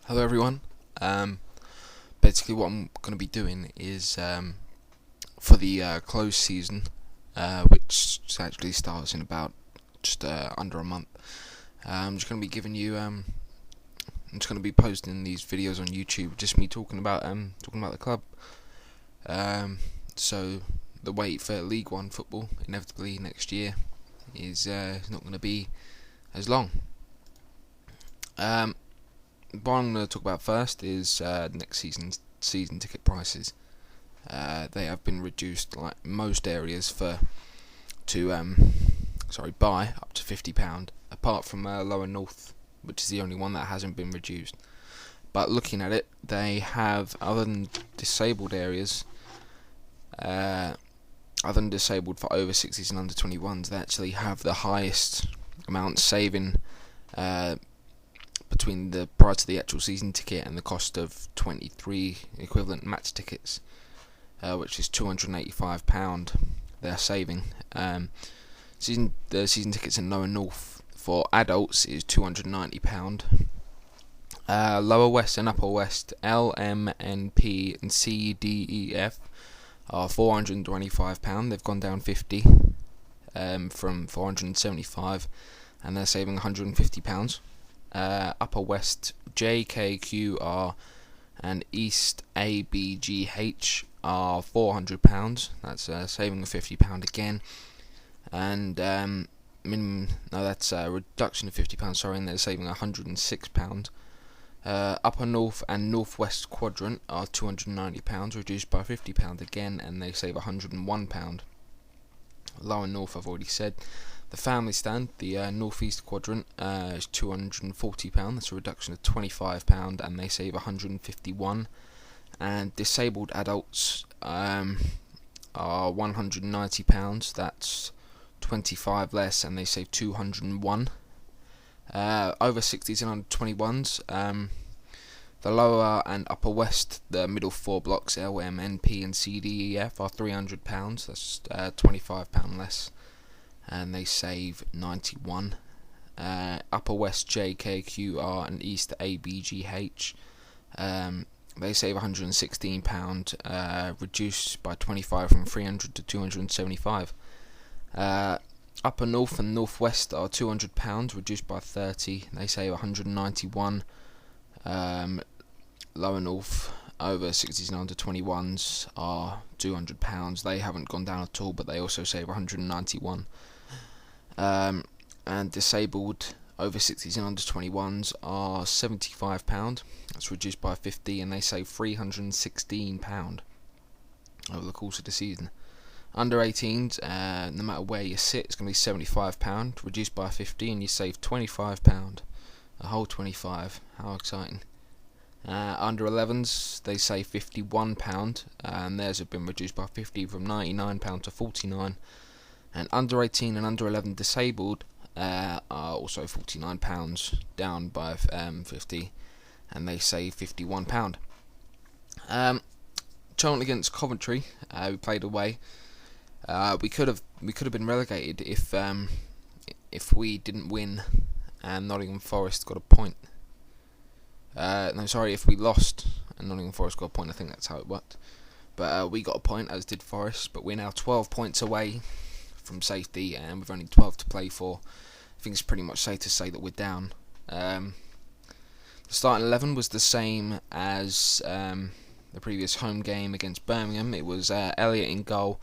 Hello everyone. Basically what I'm going to be doing is for the closed season, which actually starts in about just under a month. I'm just going to be giving you. I'm just going to be posting these videos on YouTube, just me talking about the club. So the wait for League One football inevitably next year is not going to be as long. What I'm going to talk about first is next season's season ticket prices. They have been reduced, like most areas, buy up to £50, apart from Lower North, which is the only one that hasn't been reduced. But looking at it, they have, other than disabled areas, other than disabled for over 60s and under 21s, they actually have the highest amount saving between the price of the actual season ticket and the cost of 23 equivalent match tickets, which is £285 they're saving. The season tickets in Lower North for adults is £290. Lower West and Upper West, L, M, N, P and C, D, E, F are £425. They've gone down 50 from 475, and they're saving £150. Upper West, J, K, Q, R and East, A, B, G, H are £400. That's saving of £50 again. And that's a reduction of £50, sorry, and they're saving £106. Upper North and Northwest Quadrant are £290, reduced by £50 again, and they save £101. Lower North, I've already said. The family stand, the Northeast Quadrant, is £240. That's a reduction of £25, and they save £151. And disabled adults are £190. That's 25 less, and they save £201. Over 60s and under 21s, the lower and upper west, the middle four blocks, L, M, N, P and C, D, E, F are £300. That's £25 less, and they save £91. Upper West, J, K, Q, R and East, A, B, G, H, they save £116, reduced by 25 from 300 to 275. Upper North and Northwest are £200, reduced by 30. They save £191. Lower North, over 60s and under 21s, are £200. They haven't gone down at all, but they also save £191. And disabled over 60s and under 21s are £75. That's reduced by 50, and they save £316 over the course of the season. Under 18s, no matter where you sit, it's going to be £75, reduced by 50, and you save £25, a whole 25. How exciting! Under 11s, they save £51, and theirs have been reduced by 50 from £99 to £49. And under 18 and under 11 disabled are also £49, down by 50, and they save £51. Charlton against Coventry, we played away. We could have been relegated if we didn't win and Nottingham Forest got a point. If we lost and Nottingham Forest got a point. I think that's how it worked. But we got a point, as did Forest. But we're now 12 points away from safety, and we've only 12 to play for. I think it's pretty much safe to say that we're down. The starting 11 was the same as the previous home game against Birmingham. It was Elliott in goal,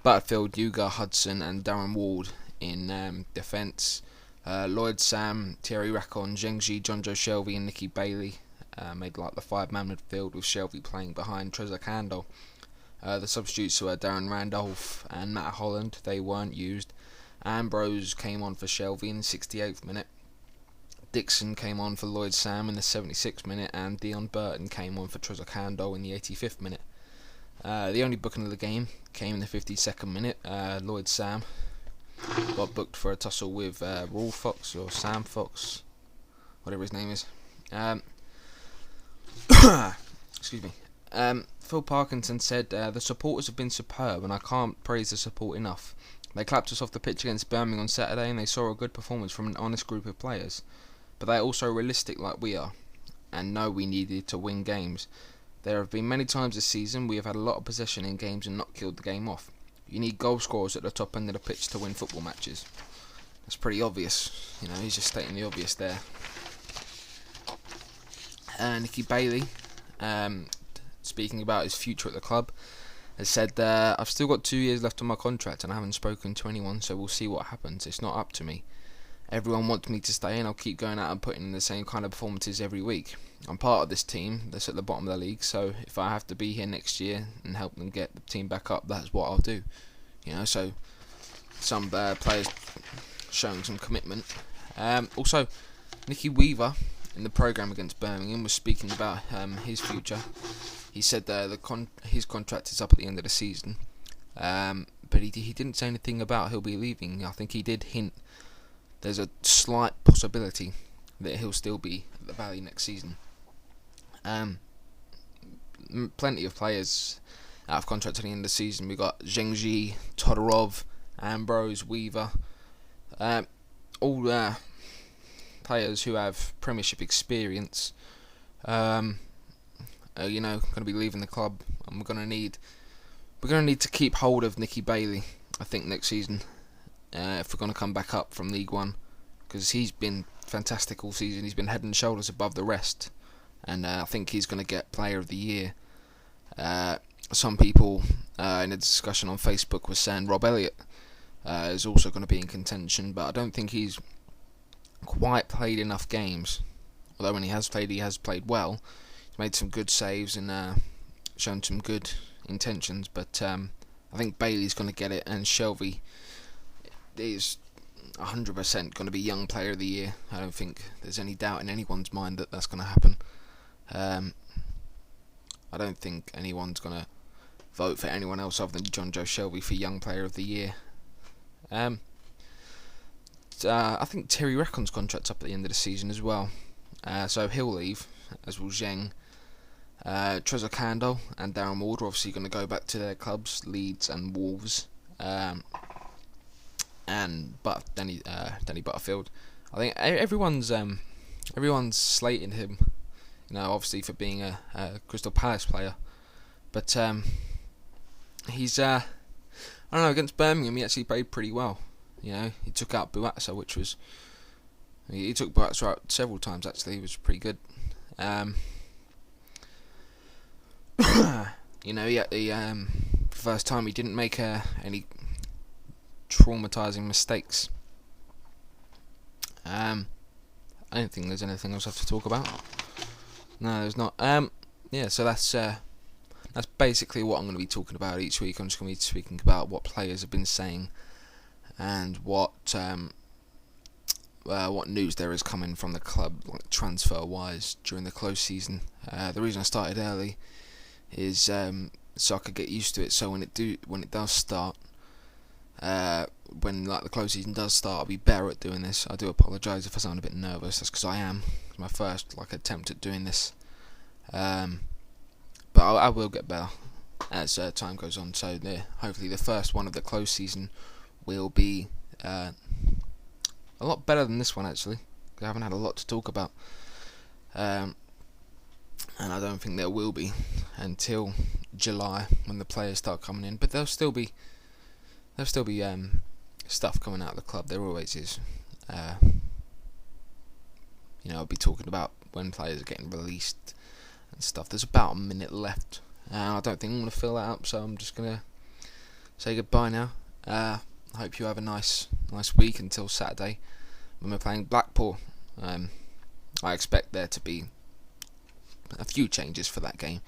Butterfield, Yuga, Hudson and Darren Ward in defence. Lloyd, Sam, Thierry Racon, Zhengji, Jonjo Shelvey and Nicky Bailey made like the five-man midfield, with Shelvey playing behind Trezor Candle. The substitutes were Darren Randolph and Matt Holland. They weren't used. Ambrose came on for Shelvey in the 68th minute. Dixon came on for Lloyd Sam in the 76th minute, and Dion Burton came on for Trezor Candle in the 85th minute. The only booking of the game came in the 52nd minute. Lloyd Sam got booked for a tussle with Raul Fox, or Sam Fox, whatever his name is. Excuse me. Phil Parkinson said, the supporters have been superb and I can't praise the support enough. They clapped us off the pitch against Birmingham on Saturday, and they saw a good performance from an honest group of players. But they are also realistic like we are. and know we needed to win games. There have been many times this season we have had a lot of possession in games and not killed the game off. You need goal scorers at the top end of the pitch to win football matches. That's pretty obvious. He's just stating the obvious there. Nicky Bailey, speaking about his future at the club, has said, I've still got 2 years left on my contract and I haven't spoken to anyone, so we'll see what happens. It's not up to me. Everyone wants me to stay and I'll keep going out and putting in the same kind of performances every week. I'm part of this team that's at the bottom of the league, so if I have to be here next year and help them get the team back up, that's what I'll do. So some players showing some commitment. Also, Nicky Weaver in the programme against Birmingham was speaking about his future. He said his contract is up at the end of the season, but he didn't say anything about he'll be leaving. I think he did hint there's a slight possibility that he'll still be at the Valley next season. Plenty of players out of contract at the end of the season. We've got Zhengji, Todorov, Ambrose, Weaver, all players who have Premiership experience. Going to be leaving the club, and we're going to need to keep hold of Nicky Bailey, I think, next season, if we're going to come back up from League One, because he's been fantastic all season. He's been head and shoulders above the rest, and I think he's going to get Player of the Year. Some people in a discussion on Facebook were saying Rob Elliott is also going to be in contention, but I don't think he's quite played enough games. Although when he has played well. He's made some good saves and shown some good intentions, but I think Bailey's going to get it, and Shelvey is 100% going to be Young Player of the Year. I don't think there's any doubt in anyone's mind that that's going to happen. I don't think anyone's going to vote for anyone else other than John Joe Shelvey for Young Player of the Year. I think Terry Reckon's contract's up at the end of the season as well, so he'll leave, as will Zheng. Trezor Kandel and Darren Ward are obviously going to go back to their clubs, Leeds and Wolves, and Danny Butterfield. I think everyone's slating him, obviously for being a Crystal Palace player, but he's I don't know, against Birmingham he actually played pretty well. He took out Buatsa, which was he took Buatsa out several times actually. He was pretty good. First time he didn't make any traumatising mistakes. I don't think there's anything else I have to talk about. No, there's not. So that's basically what I'm going to be talking about each week. I'm just going to be speaking about what players have been saying and what news there is coming from the club, like transfer-wise, during the close season. The reason I started early is so I could get used to it. So when it does start, when the close season does start, I'll be better at doing this. I do apologise if I sound a bit nervous. That's because I am. It's my first attempt at doing this, but I will get better as time goes on. So hopefully the first one of the close season will be a lot better than this one actually. I haven't had a lot to talk about, and I don't think there will be until July when the players start coming in. But there'll still be stuff coming out of the club. There always is. I'll be talking about when players are getting released and stuff. There's about a minute left. I don't think I'm going to fill that up, so I'm just going to say goodbye now. I hope you have a nice week until Saturday when we're playing Blackpool. I expect there to be a few changes for that game.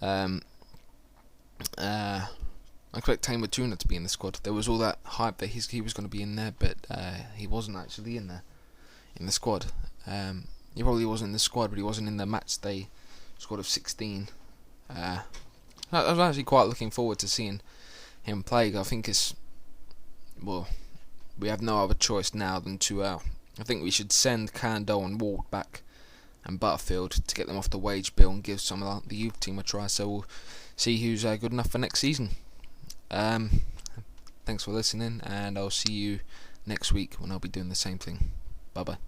I expect Tamer Tuna to be in the squad. There was all that hype that he was going to be in there, but he wasn't actually in the squad. He probably wasn't in the squad, but he wasn't in the match day squad of 16. I was actually quite looking forward to seeing him play. I think we have no other choice now than to. I think we should send Kandel and Ward back and Butterfield to get them off the wage bill and give some of the youth team a try. So we'll see who's good enough for next season. Thanks for listening, and I'll see you next week when I'll be doing the same thing. Bye bye.